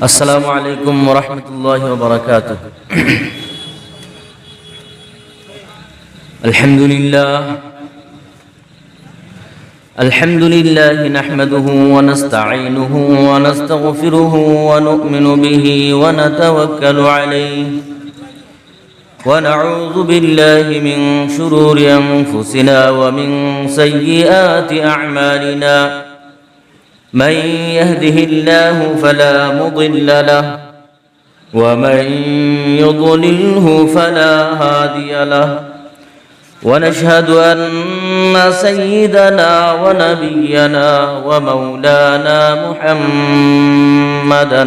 Assalamu Alaikum wa rahmatullahi wa barakatuh. Alhamdulillah nahmaduhu wa nasta'inuhu wa nastaghfiruhu wa nu'minu bihi wa natawakkalu alayhi wa na'udhu billahi min shururi anfusina wa min sayyiati a'malina. من يهده الله فلا مضل له ومن يضلله فلا هادي له ونشهد أن سيدنا ونبينا ومولانا محمدا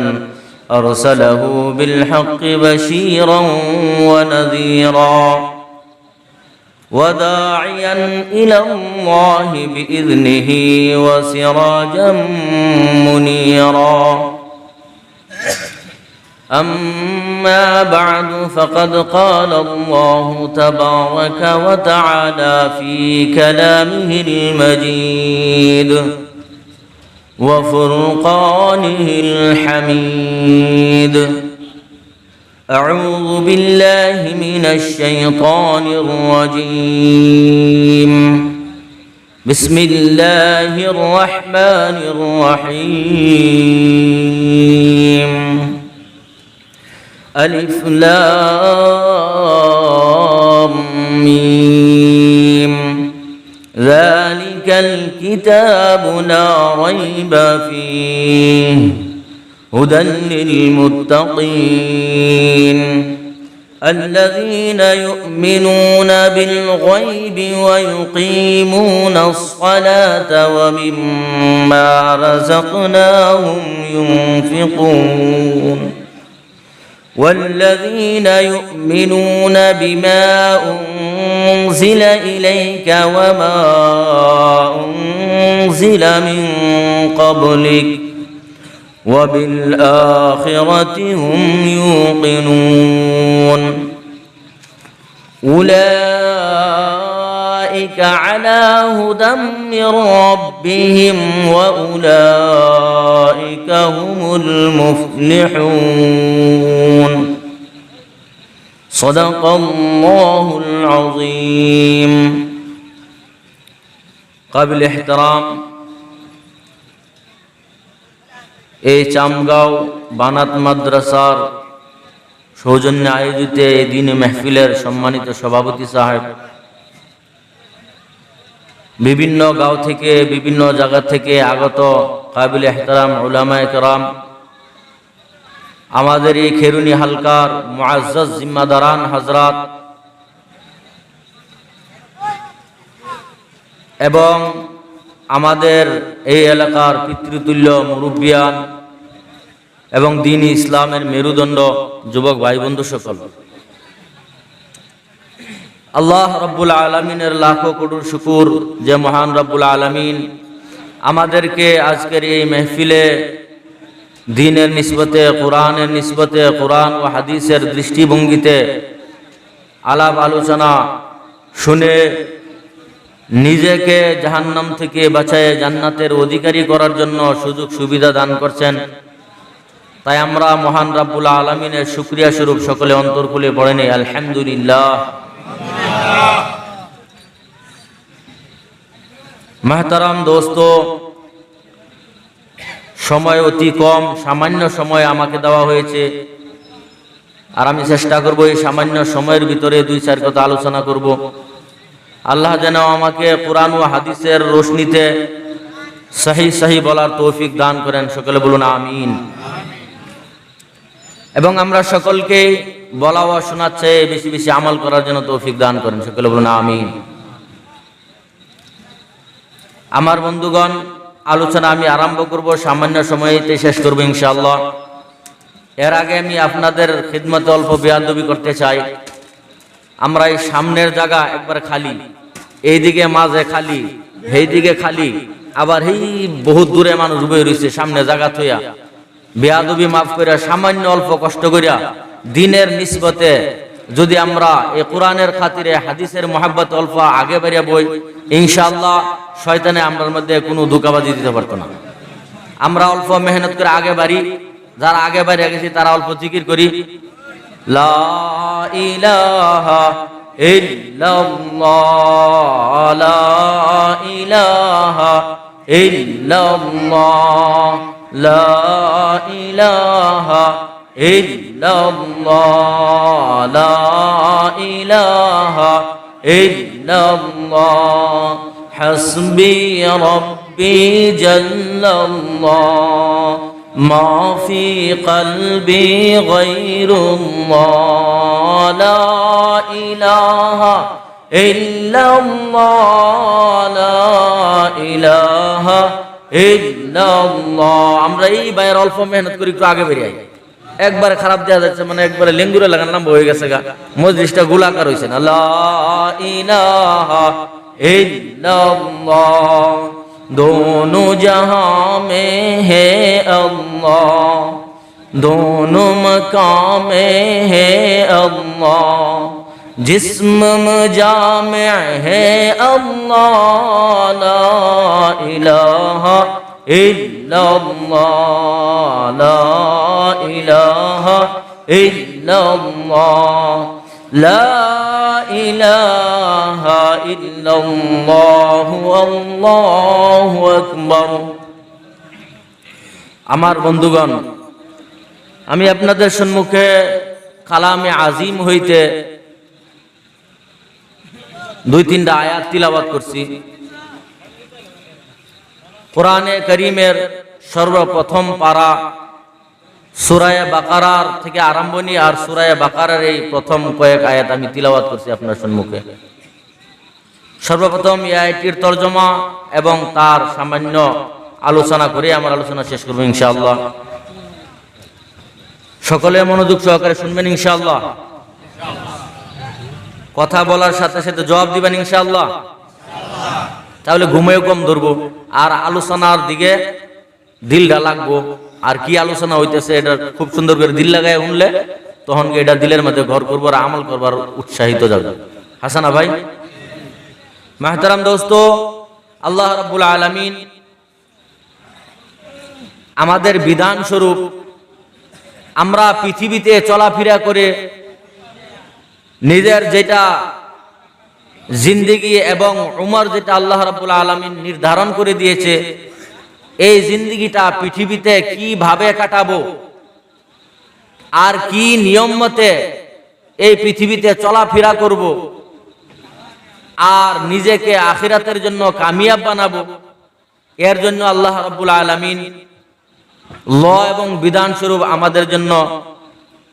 أرسله بالحق بشيرا ونذيرا وداعيا إلى الله بإذنه وسراجا منيرا أما بعد فقد قال الله تبارك وتعالى في كلامه المجيد وفرقانه الحميد. أعوذ بالله من الشيطان الرجيم. بسم الله الرحمن الرحيم. ألف لام ميم. ذلك الكتاب لا ريب فيه هدى للمتقين الذين يؤمنون بالغيب ويقيمون الصلاة ومما رزقناهم ينفقون والذين يؤمنون بما أنزل إليك وما أنزل من قبلك وبالآخرة هم يوقنون أولئك على هدى من ربهم وأولئك هم المفلحون. صدق الله العظيم. قابل احترام এই চামগাঁও বানাত মাদ্রাসার সৌজন্যে আয়োজিত এই দিনে মেহফিলের সম্মানিত সভাপতি সাহেব, বিভিন্ন গাঁও থেকে বিভিন্ন জায়গা থেকে আগত কাবিল ইহতারাম উলামায়ে কেরাম, আমাদের এই খেরুনি হালকার মুআজ্জাজ জিম্মাদারান হযরত এবং আমাদের এই এলাকার পিতৃতুল্য মুরব্বিয়ান এবং দ্বীন-ই ইসলামের মেরুদণ্ড যুবক ভাই বন্ধু সকল, আল্লাহ রাব্বুল আলামিনের লাখো কোটি শুকর যে মহান রাব্বুল আলামিন আমাদেরকে আজকের এই মেহফিলে দ্বীনের নিসবতে, কোরআনের নিসবতে, কোরআন ও হাদিসের দৃষ্টিভঙ্গিতে আলাপ আলোচনা শুনে নিজেকে জাহান্নাম থেকে বাঁচায়ে জান্নাতের অধিকারী করার জন্য সুযোগ সুবিধা দান করছেন। তাই আমরা মহান রাব্বুল আলামিনের শুকরিয়া স্বরূপ সকলে অন্তর খুলে পড়ে নেই আলহামদুলিল্লাহ। মেহতারাম দোস্ত, সময় অতি কম, সামান্য সময় আমাকে দেওয়া হয়েছে, আর আমি চেষ্টা করব এই সামান্য সময়ের ভিতরে দুই চার কথা আলোচনা করব। আল্লাহ যেন আমাকে কোরআন ও হাদিসের রোশনীতে সহি সহি বলার তৌফিক দান করেন, সকলে বলুন আমিন। এবং আমরা সকলকে বলা ও শোনার চেয়ে বেশি বেশি আমল করার জন্য তৌফিক দান করেন, সকলে বলুন আমিন। আমার বন্ধুগণ, আলোচনা আমি আরম্ভ করব, সামান্য সময়তে শেষ করব ইনশাআল্লাহ। এর আগে আমি আপনাদের খিদমতে অল্প বেয়াদবি করতে চাই। আমরা এই সামনের জায়গা একবার খালি, এইদিকে মাঝে খালি, এইদিকে খালি, আবার এই বহুত দূরে মানুষ বই রয়েছে সামনে জায়গা থইয়া। বেয়াদবি মাফ করিয়া সামান্য অল্প কষ্ট করিয়া দিনের নিসবতে যদি আমরা এই কোরআনের খাতিরে হাদিসের মোহাব্বত অল্প আগে বেরিয়ে বই, ইনশাআল্লাহ শয়তানে আমরার মধ্যে কোনো ধোঁকাবাজি দিতে পারতো না। আমরা অল্প মেহনত করে আগে বাড়ি, যারা আগে বাইরে গেছি তারা অল্প জিকির করি। লা ইলাহা ইল্লাল্লাহ, লা ইলাহা ইল্লাল্লাহ, লা ইলাহা ইল্লাল্লাহ, লা ইলাহা ইল্লাল্লাহ, হাসবি রাব্বি জাল্লাল্লাহ, মা ফি কলবি গায়রুল্লাহ, লা ইলাহা ইল্লাল্লাহ, লা ইলাহা ইল্লাল্লাহ। আমরা এই বাইরে অল্প মেহনত করি, একটু আগে বেরিয়ে আই। একবারে খারাপ দেওয়া যাচ্ছে, মানে একবারে লেঙ্গুরে লাগার নাম হয়ে গেছে গা, মজলিসটা গোলাকার হয়েছে না। লা ইলাহা ইল্লাল্লাহ, दोनों जहां में है अल्लाह, दोनों मकाम में है अल्लाह, जिस्म जामे है अल्लाह, ला इलाहा इल्लल्लाह, ला इलाहा इल्लल्लाह, ला ইলাহা ইল্লাল্লাহু আল্লাহু আকবার। আমার বন্ধুগণ, আমি আপনাদের সম্মুখে কালামে আজিম হইতে 2-3টা আয়াত তিলাওয়াত করছি। কোরআনে কারীমের সর্বপ্রথম পারা সূরা বাকারার থেকে আরম্ভনী, আর সূরা বাকারার এই প্রথম কয়েক আয়াত আমি তিলাওয়াত করছি আপনার সম্মুখে। সর্বপ্রথম এই আয়াতটির তরজমা এবং তার সামান্য আলোচনা করে আমার আলোচনা শেষ করব ইনশাআল্লাহ। সকলে মনোযোগ সহকারে শুনবেন ইনশাআল্লাহ। কথা বলার সাথে সাথে জবাব দিবেন ইনশাআল্লাহ। তাহলে ঘুমেও কম ধরবো, আর আলোচনার দিকে দিলটা লাগবো। আর কি আলোচনা হইতেছে এটা খুব সুন্দর করে দিল লাগায় শুনলে তখন এটা দিলের মধ্যে ঘর করবো আর আমল করবার উৎসাহিত যাবে। হাসানা ভাই, মাহতারাম দোস্ত, আল্লাহ রাব্বুল আলামিন আমাদের বিধান স্বরূপ আমরা পৃথিবীতে চলাফেরা করে নিজের যেটা জিন্দেগি এবং উমর যেটা আল্লাহ রাব্বুল আলামিন নির্ধারণ করে দিয়েছে, এই জিন্দেগিটা পৃথিবীতে কিভাবে কাটাবো আর কি নিয়ম মতে এই পৃথিবীতে চলাফেরা করব আর নিজেকে আখিরাতের জন্য কামিয়াব বানাবো, এর জন্য আল্লাহ রাব্বুল আলামিন ল এবং বিধান স্বরূপ আমাদের জন্য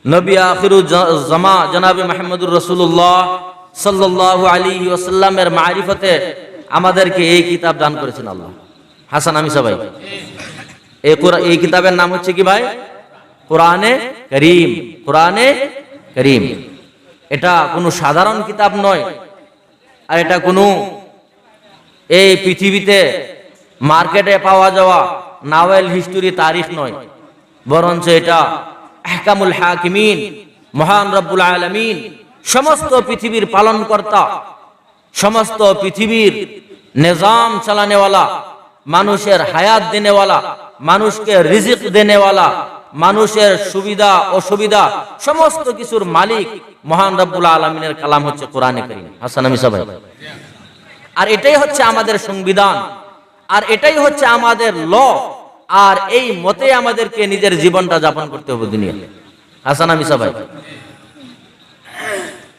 নবী আখিরুজ জামা জনাবে মুহাম্মদুর রাসূলুল্লাহ সাল্লাল্লাহু আলাইহি ওয়াসাল্লামের মারিফতে আমাদেরকে এই কিতাব দান করেছেন আল্লাহ। হাসান আমি সবাই, এই কিতাবের নাম হচ্ছে কি ভাই? কোরআনে কারীম। কোরআনে কারীম এটা কোনো সাধারণ কিতাব নয়, আর এটা কোনো এই পৃথিবীতে মার্কেটে পাওয়া যাওয়া নাওয়েল হিস্টোরি তারিখ নয়, বরঞ্চ এটা আহকামুল হাকিমিন, মহান রব্বুল আলামিন সমস্ত পৃথিবীর পালনকর্তা, সমস্ত পৃথিবীর নিজাম চালানেওয়ালা, মানুষের হায়াত দেনেওয়ালা, মানুষকে রিজিক দেনেওয়ালা, মানুষের সুবিধা অসুবিধা সমস্ত কিছুর মালিক মহান রব্বুল আলামিনের কালাম হচ্ছে কোরআনে কারীম। হাসান আমি সবাই, আর এটাই হচ্ছে আমাদের সংবিধান, আর এটাই হচ্ছে আমাদের ল, আর এই মতে আমাদেরকে নিজের জীবনটা যাপন করতে হবে দুনিয়াতে। হাসান আমি সবাই,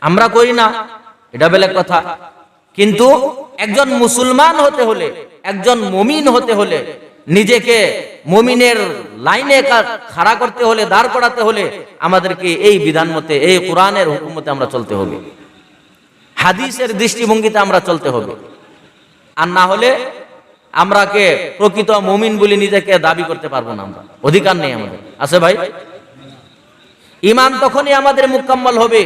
আমরা করি না এটা বেলেগ কথা, কিন্তু একজন মুসলমান হতে হলে, একজন মুমিন হতে হলে, নিজেকে মুমিনের লাইনে খাড়া করতে হলে, দাঁড় করাতে হলে আমাদেরকে এই বিধান মতে, এই কোরআনের হুকুম মতে আমরা চলতে হবে, হাদিসের দৃষ্টিভঙ্গিতে আমরা চলতে হবে। আর না হলে আমরা কে প্রকৃত মুমিন বলে নিজেকে দাবি করতে পারবো না, আমরা অধিকার নেই আমাদের। আছে ভাই, ঈমান তখনই আমাদের মুকাম্মাল হবে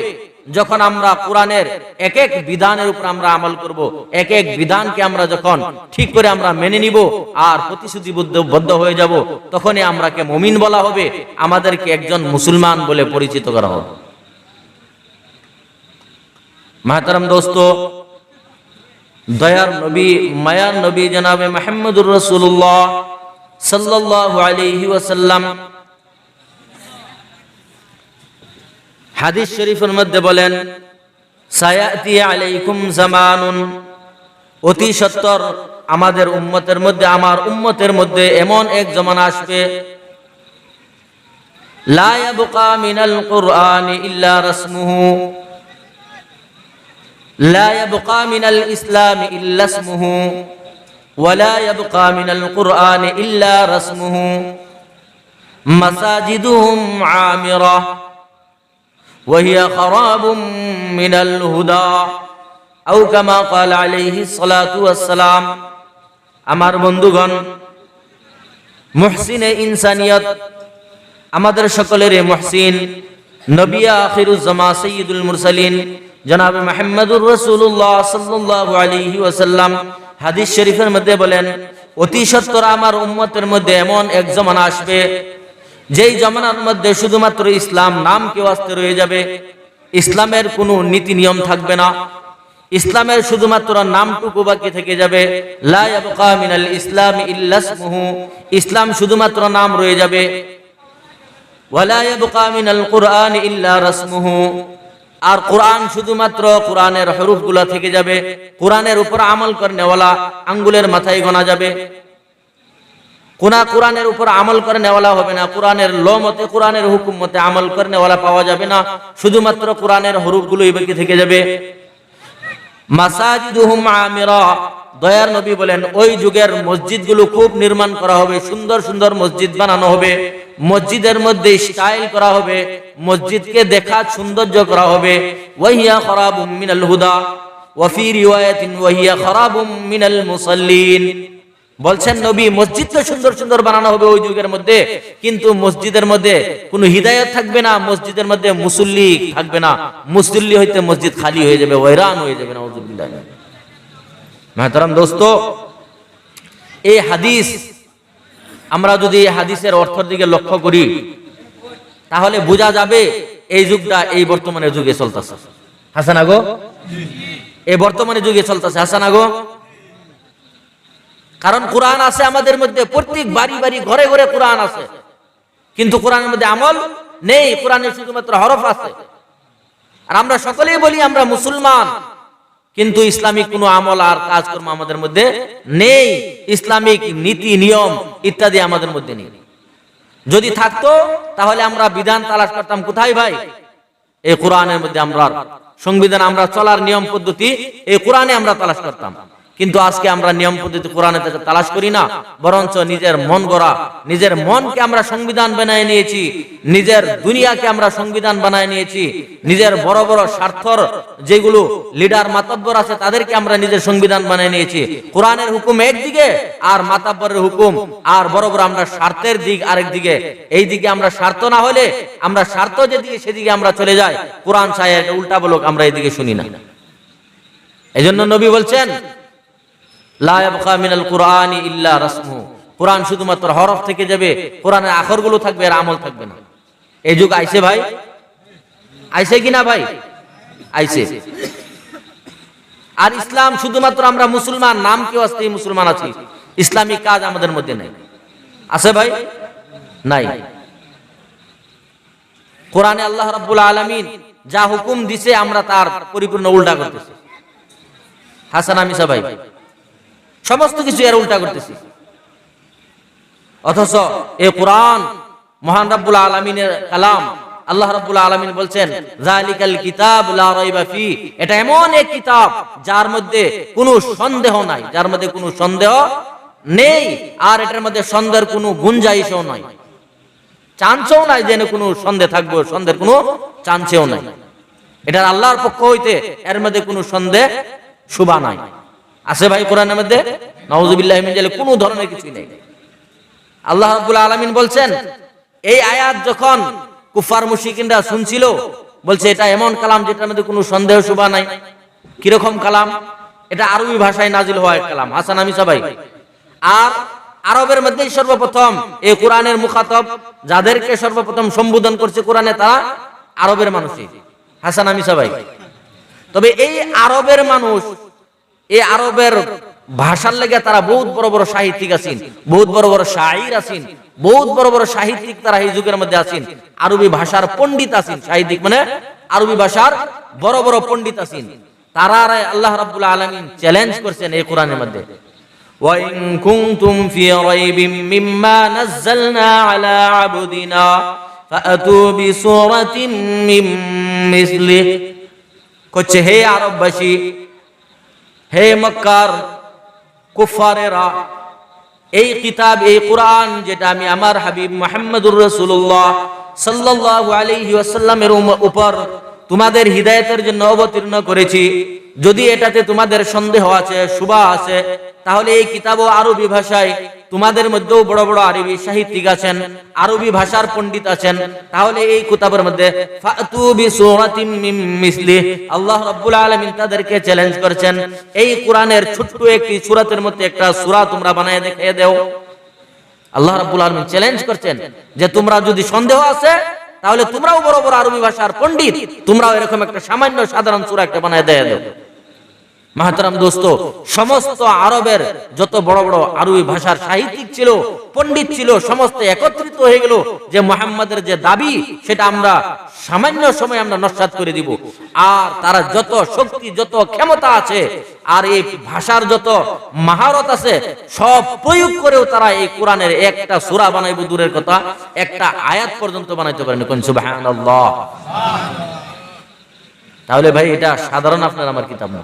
যখন আমরা কোরআনের এক এক বিধানের উপর আমরা আমল করব, এক এক বিধানকে আমরা যখন ঠিক করে আমরা মেনে নিব আর প্রতিশ্রুতিবদ্ধ হয়ে যাব, তখনই আমরাকে মুমিন বলা হবে, আমাদেরকে একজন মুসলমান বলে পরিচিত করা হবে। মাহতারাম দোস্ত, দয়ার নবী, মায়ার নবী জনাবে মুহাম্মদুর রাসূলুল্লাহ সাল্লাল্লাহু আলাইহি ওয়াসাল্লাম হাদিস শরীফের মধ্যে বলেন, সায়াতি আলাইকুম জামানুন, অতি সত্বর আমাদের উম্মতের মধ্যে, আমার উম্মতের মধ্যে এমন এক জমানা আসবে, লা ইয়াবকা মিনাল কুরআনি ইল্লা রাসমুহু, লা ইয়াবকা মিনাল ইসলামি ইল্লা ইসমুহু, ওয়া লা ইয়াবকা মিনাল কুরআনি ইল্লা রাসমুহু, মাসাজিদুহুম আমিরা ওয়া হিয়া খারাবুম মিনাল হুদা, আও কামা ক্বালা আলাইহিস সালাতু ওয়াস সালাম। আমার বন্ধুগণ, মুহসিনে ইনসানিয়ত, আমাদের সকলের মুহসিন, নবী আখিরুজ জামান সাইয়্যিদুল মুরসালিন জনাব মুহাম্মদুর রাসূলুল্লাহ সাল্লাল্লাহু আলাইহি ওয়াসাল্লাম হাদিস শরীফের মধ্যে বলেন, অতি সত্বর আমার উম্মতের মধ্যে এমন এক জামানা আসবে, যেই জামানার মধ্যে শুধুমাত্র ইসলাম নাম কে ওয়াস্তে রয়ে যাবে, ইসলামের কোনো নীতি নিয়ম থাকবে না, ইসলামের শুধুমাত্র নামটুকু বাকি থেকে যাবে। লা ইয়াবকা মিনাল ইসলামি ইল্লা ইসমুহু, ইসলাম শুধুমাত্র নাম রয়ে যাবে। ওয়া লা ইয়াবকা মিনাল কুরআনি ইল্লা রাসমুহু, আর কোরআন শুধুমাত্র কোরআনের হরফগুলো থেকে যাবে, কোরআনের উপর আমল করনেওয়ালা আঙ্গুলের মাথায় গোনা যাবে। কোরআনের উপর আমল করনেওয়ালা হবে না, কোরআনের ল মতে, কোরআনের হুকুম মতে আমল করনেওয়ালা পাওয়া যাবে না, শুধুমাত্র কোরআনের হরফগুলোই বাকি থেকে যাবে। মাসাজিদুহুম আমিরা, দয়ার নবী বলেন, ওই যুগের মসজিদগুলো খুব নির্মাণ করা হবে, সুন্দর সুন্দর মসজিদ বানানো হবে, মসজিদের মধ্যে স্টাইল করা হবে, মসজিদকে দেখা সৌন্দর্য করা হবে। ওয়া হিয়া খারাবুম মিনাল হুদা ওয়া ফি রিওয়ায়াতিন ওয়া হিয়া খারাবুম মিনাল মুসাল্লিন। বলছেন নবী, মসজিদ তো সুন্দর সুন্দর বানানো হবে ওই যুগের মধ্যে, কিন্তু মসজিদের মধ্যে কোনো হিদায়াত থাকবে না, মসজিদের মধ্যে মুসল্লি থাকবে না, মুসল্লি হইতে মসজিদ খালি হয়ে যাবে, ওয়রান হয়ে যাবে। নাউযুবিল্লাহ। মেহতারাম দোস্ত, এই হাদিস, আমরা যদি এই হাদিসের অর্থের দিকে লক্ষ্য করি তাহলে বোঝা যাবে এই যুগটা এই বর্তমানের যুগে চলতেছে। হাসান আগো, এই বর্তমানে যুগে চলতেছে। হাসান আগো, কারণ কোরআন আছে আমাদের মধ্যে, প্রত্যেক বাড়ি বাড়ি ঘরে ঘরে কোরআন আছে, কিন্তু কোরআনের মধ্যে আমল নেই, কোরআনের শুধুমাত্র হরফ আছে। আর আমরা সকলেই বলি আমরা মুসলমান, কিন্তু ইসলামিক কোনো আমল আর কাজকর্ম আমাদের মধ্যে নেই, ইসলামিক নীতি নিয়ম ইত্যাদি আমাদের মধ্যে নেই। যদি থাকতো তাহলে আমরা বিধান তালাশ করতাম কোথায় ভাই? এই কোরআনের মধ্যে। আমরা সংবিধান, আমরা চলার নিয়ম পদ্ধতি এই কোরআনে আমরা তালাশ করতাম, কিন্তু আজকে আমরা নিয়ম পদ্ধতি কোরআনে তালাশ করি না, বরঞ্চ নিজের মন গড়া, নিজের মনকে আমরা সংবিধান বানায় নিয়েছি, নিজের দুনিয়াকে আমরা সংবিধান বানায় নিয়েছি, নিজের বড় বড় স্বার্থর যেগুলো লিডার মাতাব্বর আছে তাদেরকে আমরা নিজের সংবিধান বানায় নিয়েছি। কোরআনের হুকুম একদিকে আর মাতাব্বরের হুকুম আর বড় বড় আমরা স্বার্থের দিক আরেক দিকে। এই দিকে আমরা স্বার্থ না হলে, আমরা স্বার্থ যেদিকে সেদিকে আমরা চলে যাই, কোরআন সাহেব উল্টা বলুক আমরা এদিকে শুনি না। এই জন্য নবী বলছেন, লা ইয়াবকা মিনাল কুরআনি ইল্লা রাসমুহু, কোরআন শুধুমাত্র হরফ থেকে যাবে, কোরআনের আখরগুলো থাকবে আর আমল থাকবে না। এই যুগ আইছে ভাই, আইছে কিনা ভাই? আইছে। আর ইসলাম শুধুমাত্র আমরা মুসলমান, নাম কি ওয়াস্তে মুসলমান আছি, ইসলামিক কাজ আমাদের মধ্যে নাই। আছে ভাই? নাই। কোরআনে আল্লাহ রাব্বুল আলামিন যা হুকুম দিছে আমরা তার পরিপূর্ণ উল্টা করতেছি। হাসান আমিসা ভাই, সমস্ত কিছু এর উল্টা করতেছি। অথচ এই কোরআন মহান রাব্বুল আলামিনের কালাম। আল্লাহ রাব্বুল আলামিন বলছেন, যালিকাল কিতাব লা রাইবা ফি, এটা এমন এক কিতাব যার মধ্যে কোনো সন্দেহ নাই, যার মধ্যে কোনো সন্দেহ নেই, আর এটার মধ্যে সন্দেহের কোনো গুঞ্জাইশও নাই, চান্সও নাই যে কোনো সন্দেহ থাকবে, সন্দেহের কোনো চান্সও নাই। এটা আল্লাহর পক্ষ হইতে এর মধ্যে কোনো সন্দেহ শুবা নাই। আছে ভাই কোরআনের মধ্যে? নাউযুবিল্লাহি মিন যালিক, কোনো ধরনের কিছু নেই। আল্লাহ রাব্বুল আলামিন বলছেন, এই আয়াত যখন কুফার মুশরিকিনরা শুনছিল, বলছে এটা এমন কালাম যেটার মধ্যে কোনো সন্দেহ শুবা নাই। কিরকম কালাম? এটা আরবি ভাষায় নাজিল হওয়া কালাম। হাসান আমিসা ভাই, আর আরবের মধ্যে সর্বপ্রথম এই কোরআনের মুখাতব যাদেরকে সর্বপ্রথম সম্বোধন করছে কোরআনে, তারা আরবের মানুষই। হাসান আমিসা ভাই, তবে এই আরবের মানুষ, এই আরবের ভাষার লেগে তারা বহুত বড় বড় সাহিত্যিক আছেন, বহুত বড় বড় শায়র আছেন, বহুত বড় বড় সাহিত্যিক তারা এই যুগের মধ্যে আছেন। আরবি ভাষার পণ্ডিত আছেন, সাহিত্যিক মানে আরবি ভাষার বড় বড় পণ্ডিত আছেন। তারা আল্লাহ রাব্বুল আলামিন চ্যালেঞ্জ করছেন এই কোরআনের মধ্যে, ওয়া ইন কুনতুম ফি রাইবিম মিম্মা নাযালনা আলা আবদিনা ফাআতু বিসূরাতিন মিন মিসলিহি। কচ্ছে হে আরববাসী, হে মক্কার কুফারেরা, এই কিতাব, এই কোরআন যেটা আমি আমার হাবিব মুহাম্মদুর রাসূলুল্লাহ সাল্লাল্লাহু আলাইহি ওয়াসাল্লামের উপর তোমাদের হিদায়াতের জন্য অবতীর্ণ করেছি, যদি এটাতে তোমাদের সন্দেহ আছে, শুভা আছে, তাহলে এই কিতাব আরবি ভাষায়, তোমাদের মধ্যেও বড় বড় আরবি সাহিত্যিক আছেন, আরবি ভাষার পণ্ডিত আছেন, তাহলে এই কিতাবের মধ্যে ফাতু বিসূরাতিন মিন মিসলিহি, আল্লাহ রাব্বুল আলামিন তাদেরকে চ্যালেঞ্জ করেছেন, এই কোরআনের ছোট্ট একটি সূরাতের মধ্যে একটা সূরা তোমরা বানায় দেখিয়ে দাও। আল্লাহ রাব্বুল আলামিন চ্যালেঞ্জ করছেন যে তোমরা যদি সন্দেহ আছে, তাহলে তোমরাও বড় বড় আরবি ভাষার পণ্ডিত, তোমরাও এরকম একটা সামান্য সাধারণ সূরা একটা বানায় দেয়া দাও। মাহতারাম দোস্ত, সমস্ত আরবের যত বড় বড় আরবি ভাষার সাহিত্যিক ছিল, পণ্ডিত ছিল, সমস্ত একত্রিত হয়ে গেল যে মুহাম্মাদের যে দাবি সেটা আমরা সামান্য সময় আমরা নস্যাৎ করে দিব। আর তারা যত শক্তি, যত ক্ষমতা আছে, আর এই ভাষার যত মহারত আছে, সব প্রয়োগ করেও তারা এই কোরআনের একটা সূরা বানাইব দূরের কথা, একটা আয়াত পর্যন্ত বানাইতে পারেনি। কোন সুবহানাল্লাহ। তাহলে ভাই এটা সাধারণ আপনার আমার কিতাব না।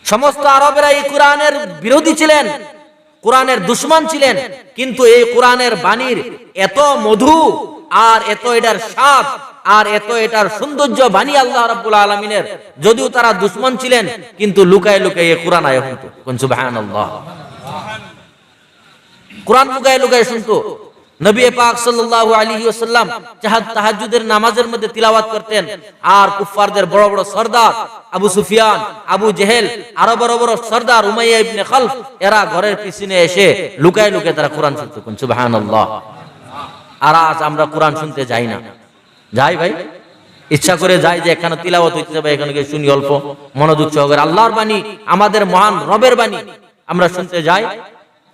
সমস্ত আরবেরা এই কোরআনের বিরোধী ছিলেন, কোরআনের দুশমন ছিলেন, কিন্তু এই কোরআনের বাণীর এত মধু, আর এত এটার স্বাদ, আর এত এটার সৌন্দর্য বাণী আল্লাহ রাব্বুল আলামিনের, যদিও তারা দুশমন ছিলেন, কিন্তু লুকায় লুকায় এই কোরআন আয়া হতো। কোন সুবহানাল্লাহ। কোরআন লুকায় লুকায় শুনতো। নবী পাক সাল্লাল্লাহু আলাইহি ওয়াসাল্লাম তাহাজ্জুদের নামাজের মধ্যে তিলাওয়াত করতেন, আর কুফফারদের বড় বড় সরদার আবু সুফিয়ান, আবু জেহেল, আরো বড় বড় সরদার উমাইয়া ইবনে খালফ, এরা ঘরের পিছনে এসে লুকায় লুকায় তারা কোরআন শুনতো। কোন সুবহানাল্লাহ। আর আজ আমরা কোরআন শুনতে যাই না। যাই ভাই, ইচ্ছা করে যাই যে এখানে তিলাওয়াত হইতে যাবে, এখানে গিয়ে শুনি অল্প মনোযোগ সহকারে, আল্লাহর বাণী, আমাদের মহান রবের বাণী আমরা শুনতে যাই,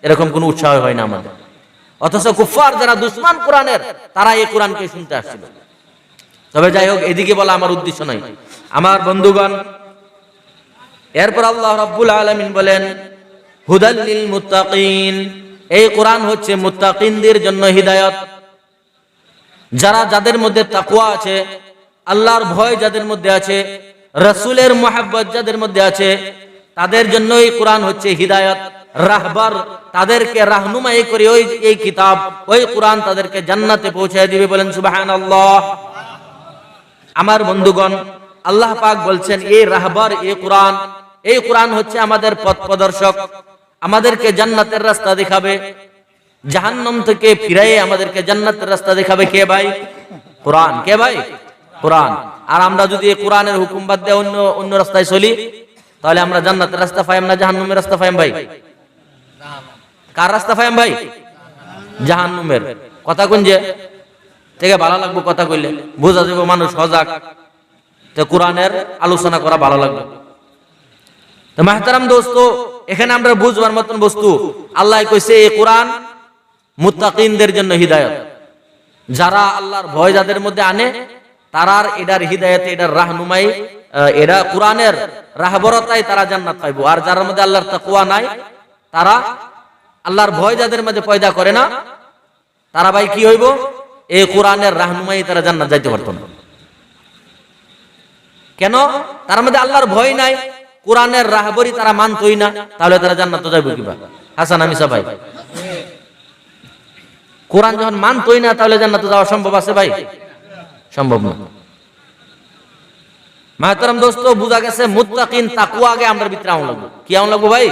এরকম কোনো উৎসাহ হয় না আমাদের। অথচ কুফফার যারা দুশমন কোরআনের, তারা এই কোরআনকে শুনতে আসছিল। তবে যাই হোক, এদিকে বলা আমার উদ্দেশ্য নয় আমার বন্ধুগণ। এরপর আল্লাহ রাব্বুল আলামিন বলেন হুদাল লিল মুত্তাকিন, এই কোরআন হচ্ছে মুত্তাকিনদের জন্য হিদায়াত। যাদের মধ্যে তাকওয়া আছে, আল্লাহর ভয় যাদের মধ্যে আছে, রাসূলের মুহাব্বত যাদের মধ্যে আছে, তাদের জন্য এই কোরআন হচ্ছে হিদায়াত। রাহবার, তাদেরকে রাহনুমাই করে ওই এই কিতাব, ওই কোরআন তাদেরকে জান্নাতে পৌঁছায় দিবে। বলেন সুবহানাল্লাহ। আমার বন্ধুগণ, আল্লাহ পাক বলছেন এই রাহবার, এই কোরআন হচ্ছে আমাদের পথ প্রদর্শক, আমাদেরকে জান্নাতের রাস্তা দেখাবে, জাহান্নাম থেকে ফিরাইয়ে আমাদেরকে জান্নাতের রাস্তা দেখাবে। কে ভাই? কোরআন। কে ভাই? কোরআন। আর আমরা যদি এই কোরআনের হুকুম বাদ দিয়ে অন্য রাস্তায় চলি, তাহলে আমরা জান্নাতের রাস্তা পাইম না জাহান্নামের রাস্তা পাইম? ভাই, কার রাস্তা পাইম ভাই? জাহান্নামের। কথা কোন যে থেকে ভালো লাগবে, কথা কইলে বোঝা যাবে মানুষ সজাগ, তো কোরআনের আলোচনা করা ভালো লাগবে। তো মাহতারাম দোস্ত, এখানে আমরা বুঝবার মতন বস্তু, আল্লাহ কইছে এই কোরআন মুত্তাকিনদের জন্য হিদায়াত। যারা আল্লাহর ভয় যাদের মধ্যে আনে, তারার এটার হিদায়াত, এটার রাহনুমাই, এরা কোরআনের রাহবরতায় তারা জান্নাত পাইবো। আর যার মধ্যে আল্লাহর তাকওয়া নাই, তারা আল্লাহর ভয় যাদের মধ্যে পয়দা করে না, তারা ভাই কি হইব? এই কোরআনের রাহনুমাই তারা জান্নাত যাইতে পারতো না। কেন? তার মধ্যে আল্লাহর ভয় নাই, কোরআনের রাহবরি তারা মানতই না, তাহলে তারা জান্নাত যাইব কিবা? হাসান আমিসা ভাই, কোরআন যখন মানতই না, তাহলে জান্নাতে যাওয়া সম্ভব আছে ভাই? সম্ভব না। মাহতারাম দোস্ত, বুঝা গেছে মুত্তাকিন, তাকওয়া আগে আমরা ভিতরে আউন লাগবো। কি আউন লাগবো ভাই?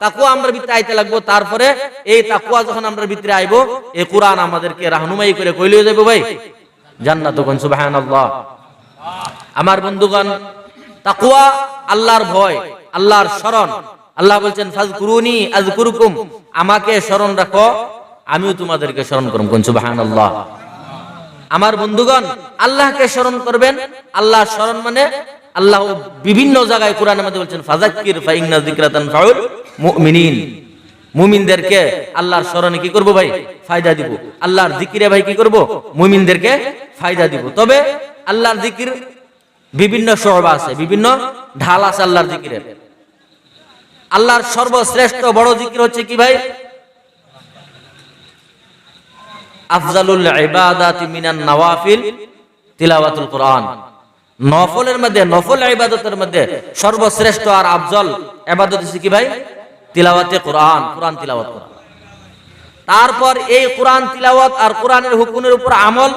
তাকওয়া আমরা ভিতরে আইতে লাগবো। তারপরে এই তাকওয়া যখন আমরা ভিতরে আইবো, এই কোরআন আমাদেরকে রাহনুমাই করে কইলে যাইবো ভাই জান্নাত। কোন সুবহানাল্লাহ। আমার বন্ধুগণ, তাকওয়া আল্লাহর ভয়, আল্লাহর শরণ। আল্লাহ বলছেন ফাজকুরুনি আযকুরুকুম, আমাকে স্মরণ রাখো, আমিও তোমাদেরকে স্মরণ করব। কোন সুবহানাল্লাহ। আমার বন্ধুগণ, আল্লাহকে স্মরণ করবেন। আল্লাহর স্মরণ মানে আল্লাহ বিভিন্ন জায়গায় কোরআনের মধ্যে বলছেন ফাযাক্কির ফাইন্না যিকরা তানফাউল মুমিনিন, মুমিনদেরকে আল্লাহর স্মরণে কি করব ভাই? ফায়দা দিব। আল্লাহর জিকিরে ভাই কি করব? মুমিনদেরকে ফায়দা দিব। তবে আল্লাহর জিকির বিভিন্ন শোভা আছে, বিভিন্ন ঢাল আছে আল্লাহর জিকিরের। আল্লাহর সর্বশ্রেষ্ঠ বড় জিকির হচ্ছে কি ভাই? আফজালুল ইবাদাতি মিনান নওয়াফিল তিলাওয়াতুল কোরআন। নফলের মধ্যে, নফল ইবাদতের মধ্যে সর্বশ্রেষ্ঠ আর আফজল ইবাদত হচ্ছে কি ভাই? তিলাওয়াতে কোরআন, কোরআন তিলাওয়াত করা। তারপর এই কোরআন তিলাওয়াত আর কোরআনের হুকুমের উপর আমল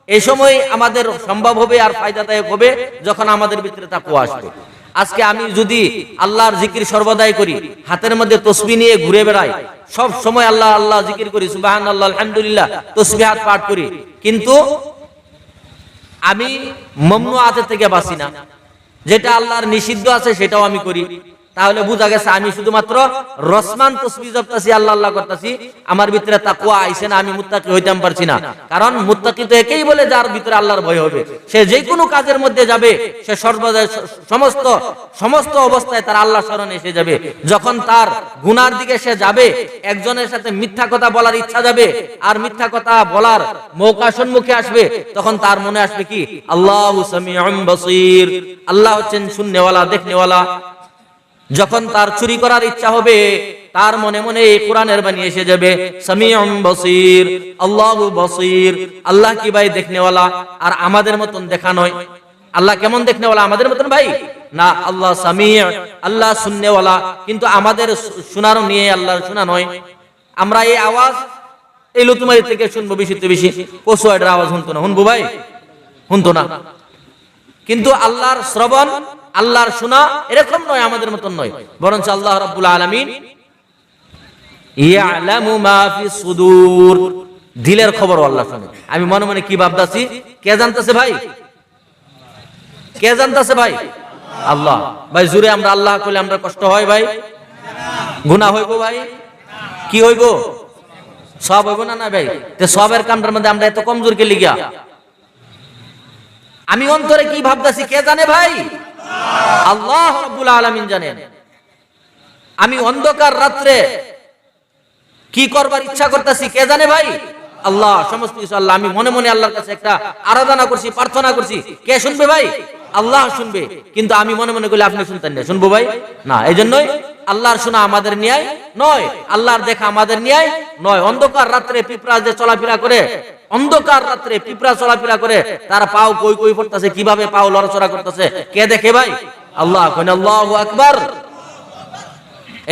এই সময় আমাদের সম্ভব হবে আর ফায়দাদায়ক হবে যখন আমাদের ভিতরে তাকওয়া আসবে। আজকে আমি যদি আল্লাহর জিকির সর্বদাই করি, হাতের মধ্যে তসবিহ নিয়ে ঘুরে বেড়াই, সব সময় আল্লাহ আল্লাহ জিকির করি, সুবহানাল্লাহ আলহামদুলিল্লাহ তসবিহাত পাঠ করি, কিন্তু আমি মামনুআতের থেকে বাঁচি না, যেটা আল্লাহর নিষিদ্ধ আছে সেটাও আমি করি, তাহলে বোঝা গেছে আমি শুধুমাত্র রসমান তসবিহ জপতাছি, আল্লাহ আল্লাহ করতেছি, আমার ভিতরে তাকওয়া আইছে না, আমি মুত্তাকি হইতাম পারছি না। কারণ মুত্তাকি তো একেই বলে যার ভিতরে আল্লাহর ভয় হবে। সে যে কোনো কাজের মধ্যে যাবে, সে সর্বদা সমস্ত অবস্থায় তার আল্লাহ স্মরণে এসে যাবে। যখন তার গুনার দিকে সে যাবে, একজনের সাথে মিথ্যা কথা বলার ইচ্ছা যাবে আর মিথ্যা কথা বলার মৌকা সম্মুখে আসবে, তখন তার মনে আসবে কি? আল্লাহু সামিউম বাসীর, আল্লাহ হচ্ছেন শুননেওয়ালা, দেখনেওয়ালা। যখন তার চুরি করার ইচ্ছা হবে, তার মনে মনে এই কোরআনের বাণী এসে যাবে, সামিউম বাসীর, আল্লাহু বাসীর। আল্লাহ কি ভাই দেখনেওয়ালা? আর আমাদের মতন দেখা নয়। আল্লাহ কেমন দেখনেওয়ালা? আমাদের মতন ভাই না, আল্লাহ সামিউ, আল্লাহ শুননেওয়ালা। কিন্তু আমাদের শোনার নিয়ে আল্লাহর শোনা নয়। আমরা এই আওয়াজ এই লুতুমারি থেকে শুনবো বেশিতে বেশি, কসুয়াইডের আওয়াজ শুনতো না, শুনবো ভাই? শুনতো না। কিন্তু আল্লাহর শ্রবণ, আল্লাহর শোনা এরকম নয়, আমাদের মতন নয়। বরঞ্চ আল্লাহ রাব্বুল আলামিন ইয়ালামু মা ফিস সুদূর, দিলের খবর আল্লাহ শুনে। আমি মনে মনে কি ভাবতাছি, কে জানতাছে ভাই? কে জানতাছে ভাই? আল্লাহ। ভাই জুরে আমরা আল্লাহ কইলে আমরা কষ্ট হয় ভাই? গুনাহ হইব ভাই? কি হইব? সব হইব না? না ভাই। তে সবের কামটার মধ্যে আমরা এত কমজোর কে লিগা? আমি অন্তরে কি ভাবতাছি কে জানে ভাই? আল্লাহ রাব্বুল আলামিন জানেন। আমি অন্ধকার রাত্রে কি করবার ইচ্ছা করতেছি কে জানে ভাই? আল্লাহ। সমস্ত কিছু আল্লাহ। আমি মনে মনে আল্লাহর কাছে একটা আরাধনা করছি, প্রার্থনা করছি, কে শুনবে ভাই? আল্লাহ শুনবে। কিন্তু আমি মনে মনে করি আপনি শুনতেন না, শুনবো ভাই? না। এই জন্যই আল্লাহর শোনা আমাদের ন্যায় নয়, আল্লাহর দেখা আমাদের ন্যায় নয়। অন্ধকার রাত্রে পিঁপড়া যে চলাফেরা করে, অন্ধকার রাত্রে পিঁপড়া চলাফেরা করে, তার পাও কই কই পড়তেছে, কিভাবে পাও লড়াচড়া করতেছে, কে দেখে ভাই? আল্লাহ। কোন আল্লাহু আকবার।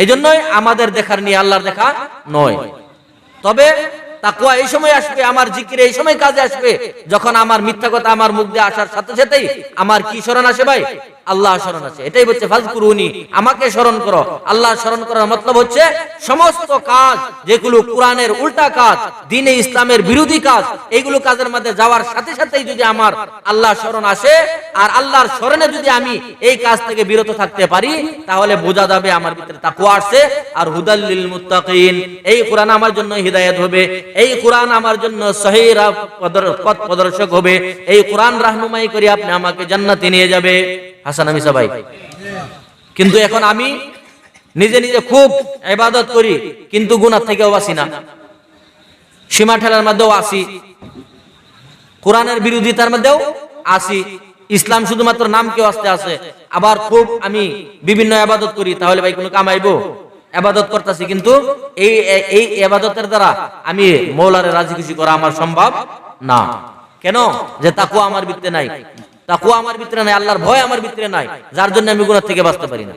এই জন্যই আমাদের দেখার নিয়ে আল্লাহর দেখা নয়। তবে তাকওয়া এই সময় আসবে, আমার জিকির এই সময় কাজে আসবে, যখন আমার মিথ্যা কথা আমার মুখ দিয়ে আসার সাথে সাথেই আমার কি স্মরণ আসে ভাই? আল্লাহ স্মরণ আছে। এটাই হচ্ছে ফাজকুরুনি, আমাকে স্মরণ করো। আল্লাহ স্মরণ করার মতলব হচ্ছে সমস্ত কাজ যেগুলো কোরআনের উল্টা কাজ, দ্বীনে ইসলামের বিরোধী কাজ, এইগুলো কাজের মধ্যে যাওয়ার সাথে সাথেই যদি আমার আল্লাহ স্মরণ আসে আর আল্লাহর স্মরণে যদি আমি এই কাজ থেকে বিরত থাকতে পারি, তাহলে বোঝা যাবে আমার ভিতরে তাকওয়া আসছে। আর হুদাল লিল মুত্তাকিন, এই কোরআন আমার জন্য হিদায়াত হবে, এই কোরআন আমার জন্য সহিহ পথ প্রদর্শক হবে, এই কোরআন রাহনুমাই করে আপনি আমাকে জান্নাতে নিয়ে যাবে। হাসান আমি সবাই। কিন্তু এখন আমি নিজে নিজে খুব ইবাদত করি, কিন্তু গুনাহ থেকেও বাঁচি না, সীমা ঠেলার মধ্যেও আসি, কোরআনের বিরোধিতার মধ্যেও আসি, ইসলাম শুধুমাত্র নামকেও আসতে আছে। আবার খুব আমি বিভিন্ন ইবাদত করি, তাহলে ভাই কোনো কামাইবো? ইবাদত করতেছি, কিন্তু এই ইবাদতের দ্বারা আমি মৌলারে রাজি খুশি করা আমার সম্ভব না। কেন? যে তাকওয়া আমার ভিতরে নাই, তাকওয়া আমার ভিতরে নাই, আল্লাহর ভয় আমার ভিতরে নাই, যার জন্য আমি গুনাহ থেকে বাঁচতে পারি না।